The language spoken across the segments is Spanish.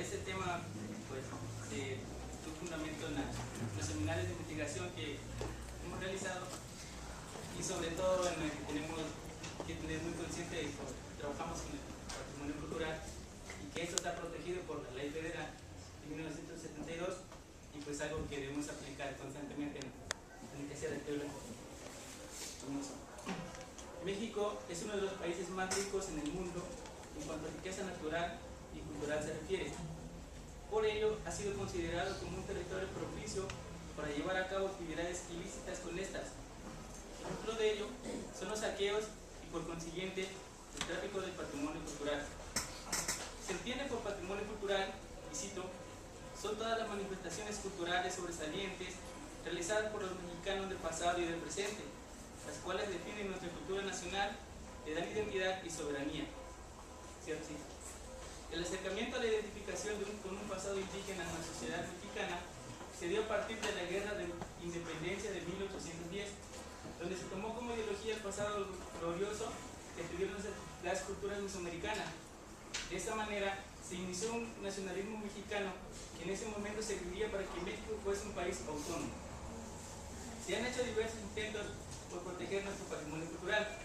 este tema pues tu fundamento en los seminarios de investigación que hemos realizado y sobre todo en el que tenemos que tener muy consciente de que trabajamos con el patrimonio cultural y que esto está protegido por la Ley Federal de 1972 y pues algo que debemos aplicar constantemente en el quehacer arqueológico. México es uno de los países más ricos en el mundo en cuanto a riqueza natural y cultural se refiere. Por ello, ha sido considerado como un territorio propicio para llevar a cabo actividades ilícitas con estas. Ejemplo de ello son los saqueos y, por consiguiente, el tráfico del patrimonio cultural. Se entiende por patrimonio cultural, y cito, son todas las manifestaciones culturales sobresalientes realizadas por los mexicanos del pasado y del presente, las cuales definen nuestra cultura nacional, le dan identidad y soberanía. ¿Cierto? Sí. El acercamiento a la identificación con un pasado indígena en la sociedad mexicana se dio a partir de la Guerra de Independencia de 1810, donde se tomó como ideología el pasado glorioso que tuvieron las culturas mesoamericanas. De esta manera se inició un nacionalismo mexicano que en ese momento serviría para que México fuese un país autónomo. Se han hecho diversos intentos por proteger nuestro patrimonio cultural.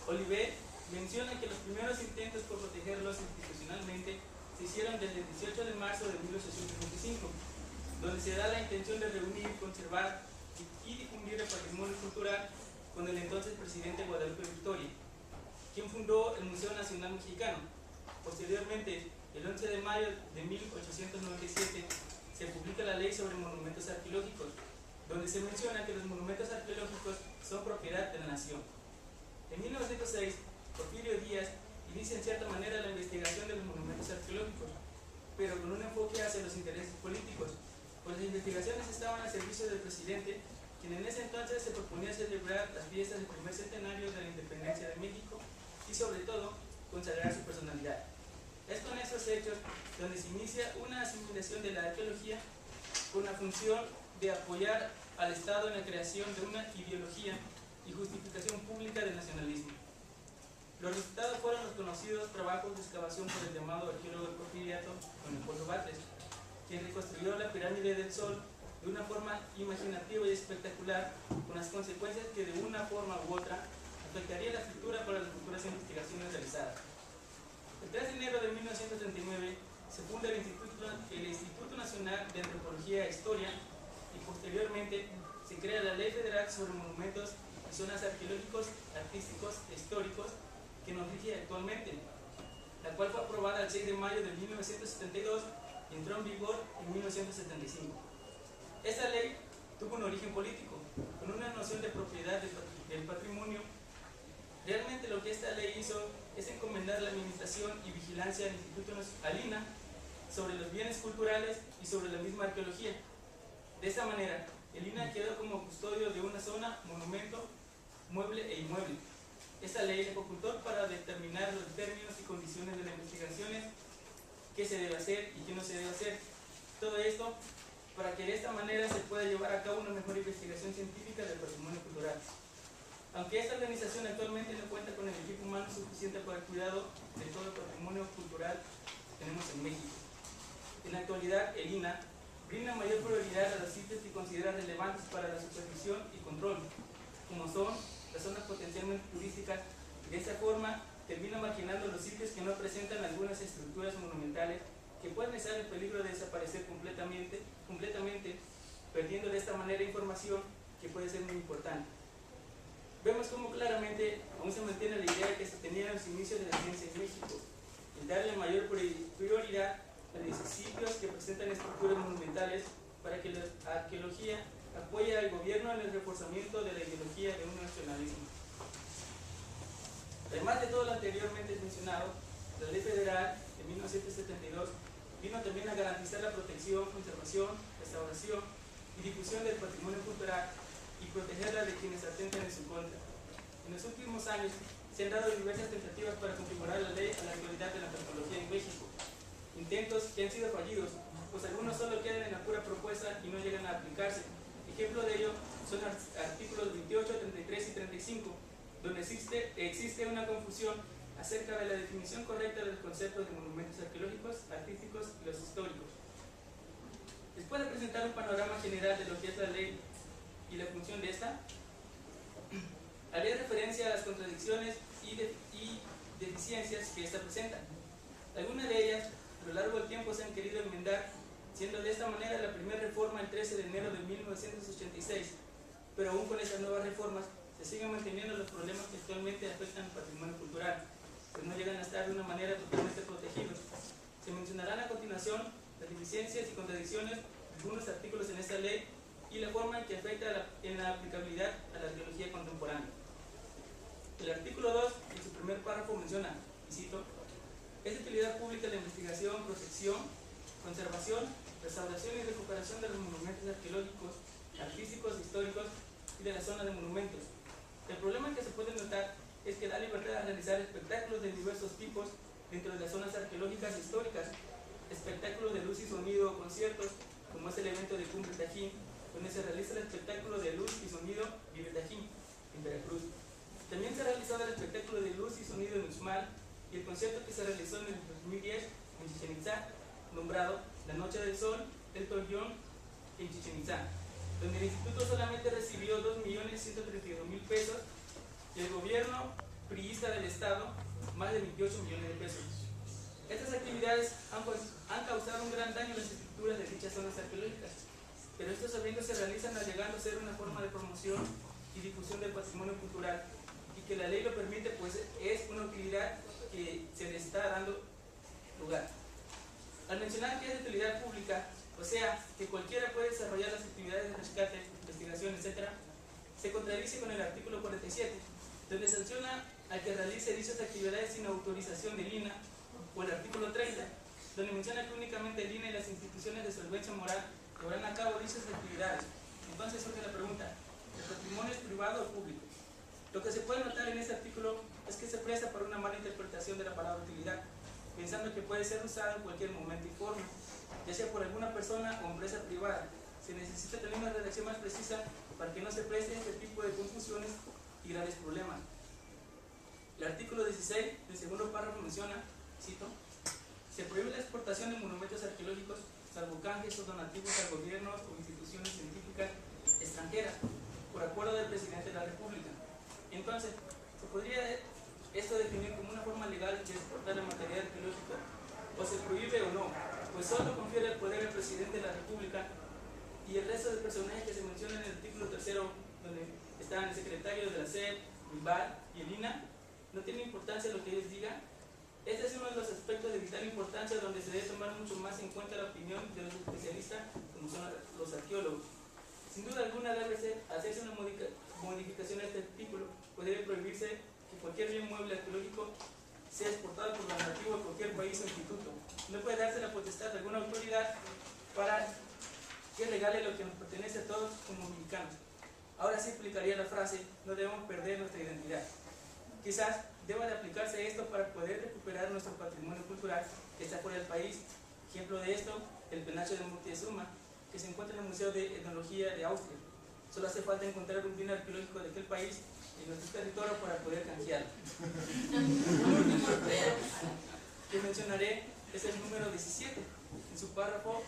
Olivet menciona que los primeros intentos por protegerlos institucionalmente se hicieron desde el 18 de marzo de 1825, donde se da la intención de reunir, conservar y difundir el patrimonio cultural con el entonces presidente Guadalupe Victoria, quien fundó el Museo Nacional Mexicano. Posteriormente, el 11 de mayo de 1897, se publica la Ley sobre Monumentos Arqueológicos, donde se menciona que los monumentos arqueológicos son propiedad de la nación. En 1906, Porfirio Díaz inicia en cierta manera la investigación de los monumentos arqueológicos, pero con un enfoque hacia los intereses políticos, pues las investigaciones estaban al servicio del presidente, quien en ese entonces se proponía celebrar las fiestas del primer centenario de la independencia de México y sobre todo consagrar su personalidad. Es con estos hechos donde se inicia una asimilación de la arqueología con la función de apoyar al Estado en la creación de una ideología y justificación pública del nacionalismo. Los resultados fueron los conocidos trabajos de excavación por el llamado arqueólogo del Porfiriato, don Leopoldo Batres, quien reconstruyó la pirámide del Sol de una forma imaginativa y espectacular, con las consecuencias que de una forma u otra afectaría la estructura para las futuras investigaciones realizadas. El 3 de enero de 1939 se funda el Instituto Nacional de Antropología e Historia y posteriormente se crea la Ley Federal sobre Monumentos y Zonas Arqueológicos, Artísticos e Históricos que nos rige actualmente, la cual fue aprobada el 6 de mayo de 1972 y entró en vigor en 1975. Esta ley tuvo un origen político, con una noción de propiedad del patrimonio. Realmente lo que esta ley hizo es encomendar la administración y vigilancia al Instituto INAH sobre los bienes culturales y sobre la misma arqueología. De esta manera, el INAH quedó como custodio de una zona, monumento, mueble e inmueble. Esta ley le facultó para determinar los términos y condiciones de las investigaciones, qué se debe hacer y qué no se debe hacer. Todo esto para que de esta manera se pueda llevar a cabo una mejor investigación científica del patrimonio cultural. Aunque esta organización actualmente no cuenta con el equipo humano suficiente para el cuidado de todo el patrimonio cultural que tenemos en México. En la actualidad, el INAH brinda mayor prioridad a los sitios que considera relevantes para la supervisión y control, como son las zonas potencialmente turísticas, y de esta forma termina marginando los sitios que no presentan algunas estructuras monumentales que pueden estar en peligro de desaparecer completamente, perdiendo de esta manera información que puede ser muy importante. Vemos cómo claramente aún se mantiene la idea que se tenía en los inicios de la ciencia en México, el darle mayor prioridad a los sitios que presentan estructuras monumentales para que la arqueología apoye al gobierno en el reforzamiento de la ideología de un nacionalismo. Además de todo lo anteriormente mencionado, la Ley Federal de 1972 vino también a garantizar la protección, conservación, restauración y difusión del patrimonio cultural y protegerla de quienes atentan en su contra. En los últimos años se han dado diversas tentativas para configurar la ley a la actualidad de la antropología en México, intentos que han sido fallidos, pues algunos solo quedan en la pura propuesta y no llegan a aplicarse. Ejemplo de ello son artículos 28, 33 y 35, donde existe una confusión acerca de la definición correcta del concepto de monumentos arqueológicos, artísticos puede presentar un panorama general de lo que es la ley y la función de esta. Haré referencia a las contradicciones y deficiencias que esta presenta. Algunas de ellas, a lo largo del tiempo, se han querido enmendar, siendo de esta manera la primera reforma el 13 de enero de 1986, pero aún con esas nuevas reformas se siguen manteniendo los problemas que actualmente afectan al patrimonio cultural, pues no llegan a estar de una manera totalmente protegidos. Se mencionarán a continuación las deficiencias y contradicciones de algunos artículos en esta ley y la forma en que afecta en la aplicabilidad a la arqueología contemporánea. El artículo 2, en su primer párrafo, menciona, y cito: es de utilidad pública la investigación, protección, conservación, restauración y recuperación de los monumentos arqueológicos, artísticos, históricos y de la zona de monumentos. El problema que se puede notar es que da libertad a realizar espectáculos de diversos tipos dentro de las zonas arqueológicas e históricas, espectáculos de luz y sonido o conciertos, como es el evento de Cumbre Tajín, donde se realiza el espectáculo de luz y sonido Vive Tajín, en Veracruz. También se ha realizado el espectáculo de luz y sonido en Uxmal y el concierto que se realizó en el 2010 en Chichén Itzá, nombrado La Noche del Sol, el Tollón en Chichén Itzá, donde el instituto solamente recibió 2.132.000 pesos y el gobierno priista del estado más de 28 millones de pesos. Estas actividades han causado un gran daño a las estructuras de dichas zonas arqueológicas, pero estos eventos se realizan llegando a ser una forma de promoción y difusión del patrimonio cultural, y que la ley lo permite, pues es una utilidad que se le está dando lugar. Al mencionar que es de utilidad pública, o sea, que cualquiera puede desarrollar las actividades de rescate, investigación, etc., se contradice con el artículo 47, donde sanciona al que realice dichas actividades sin autorización del INAH, o el artículo 30, donde menciona que únicamente el INAH y las instituciones de solvencia moral llevarán a cabo dichas actividades. Entonces surge la pregunta: ¿el patrimonio es privado o público? Lo que se puede notar en este artículo es que se presta para una mala interpretación de la palabra utilidad, pensando que puede ser usada en cualquier momento y forma, ya sea por alguna persona o empresa privada. Se necesita tener una redacción más precisa para que no se preste este tipo de confusiones y graves problemas. El artículo 16 del segundo párrafo menciona, cito: se prohíbe la exportación de monumentos arqueológicos salvo canjes o donativos a gobiernos o instituciones científicas extranjeras por acuerdo del presidente de la República. Entonces, ¿se podría esto definir como una forma legal de exportar el material arqueológico? ¿O se prohíbe o no? Pues solo confiere el poder al presidente de la República, y el resto de personajes que se mencionan en el artículo 3, donde están el secretario de la SEP, el BAL y el INAH, no tiene importancia lo que ellos digan. Este es uno de los aspectos de vital importancia donde se debe tomar mucho más en cuenta la opinión de los especialistas, como son los arqueólogos. Sin duda alguna debe hacerse una modificación a este artículo, pues debe prohibirse que cualquier bien mueble arqueológico sea exportado por la nativo de cualquier país o instituto. No puede darse la potestad de alguna autoridad para que regale lo que nos pertenece a todos como mexicanos. Ahora sí aplicaría la frase: no debemos perder nuestra identidad. Quizás deba de aplicarse esto para poder recuperar nuestro patrimonio cultural que está fuera del país. Ejemplo de esto, el penacho de Moctezuma, que se encuentra en el Museo de Etnología de Austria. Solo hace falta encontrar un bien arqueológico de aquel país en nuestro territorio para poder canjearlo. El último que mencionaré es el número 17, en su párrafo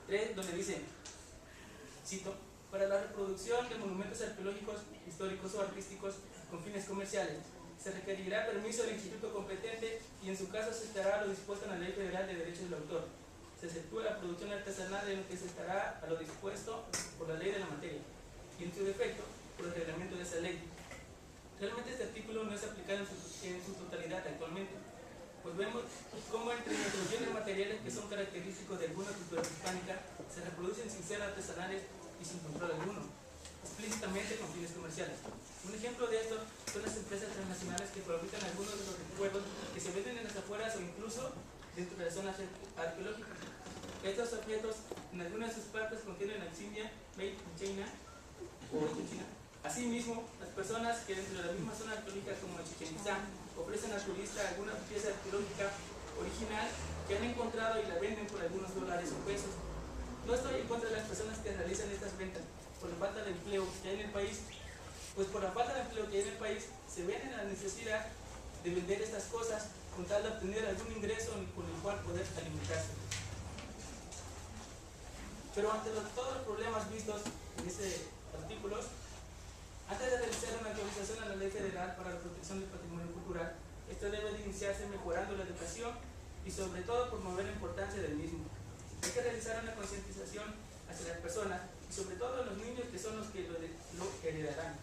3, donde dice, cito: para la reproducción de monumentos arqueológicos, históricos o artísticos con fines comerciales, se requerirá permiso del instituto competente y en su caso se estará a lo dispuesto en la Ley Federal de Derechos del Autor. Se exceptúa la producción artesanal en lo que se estará a lo dispuesto por la ley de la materia y en su defecto por el reglamento de esa ley. Realmente este artículo no es aplicado en su totalidad actualmente, pues vemos cómo entre nuestros bienes materiales que son característicos de alguna cultura hispánica se reproducen sin ser artesanales y sin control alguno, explícitamente con fines comerciales. Un ejemplo de esto son las empresas transnacionales que fabrican algunos de los recuerdos que se venden en las afueras o incluso dentro de las zonas arqueológicas. Estos objetos en algunas de sus partes contienen insignia made in China o in China. Asimismo, las personas que dentro de la misma zona arqueológica como Chichén Itzá ofrecen al turista alguna pieza arqueológica original que han encontrado y la venden por algunos dólares o pesos. No estoy en contra de las personas que realizan estas ventas por la falta de empleo que hay en el país, pues por la falta de empleo que hay en el país se ven en la necesidad de vender estas cosas con tal de obtener algún ingreso con el cual poder alimentarse. Pero ante todos los problemas vistos en este artículo, antes de realizar una actualización a la Ley Federal para la Protección del Patrimonio Cultural, esto debe de iniciarse mejorando la educación y sobre todo promover la importancia del mismo. Hay que realizar una concientización hacia las personas y sobre todo a los niños, que son los que lo heredarán.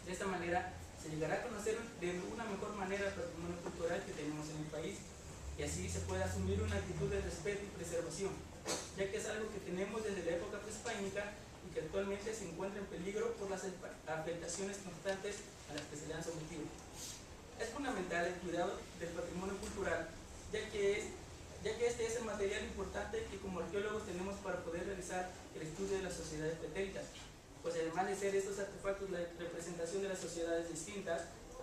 De esta manera se llegará a conocer de una mejor manera el patrimonio cultural que tenemos en el país, y así se puede asumir una actitud de respeto y preservación, ya que es algo que tenemos desde la época prehispánica y que actualmente se encuentra en peligro por las afectaciones constantes a las que se le han sometido. Es fundamental el cuidado del patrimonio cultural, ya que este es el material importante que como arqueólogos tenemos para poder realizar el estudio de las sociedades pretéritas, pues además de ser estos artefactos la representación de las sociedades distintas,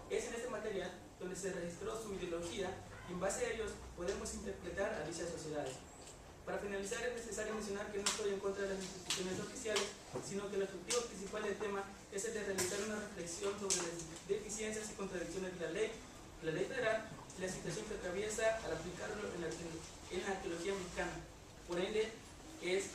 es en este material donde se registró su ideología y en base a ellos podemos interpretar a dichas sociedades. Para finalizar, es necesario mencionar que no estoy en contra de las instituciones oficiales, sino que el objetivo principal del tema es el de realizar una reflexión sobre las deficiencias y contradicciones de la ley federal y la situación que atraviesa al aplicarlo en la arqueología mexicana. Por ende, es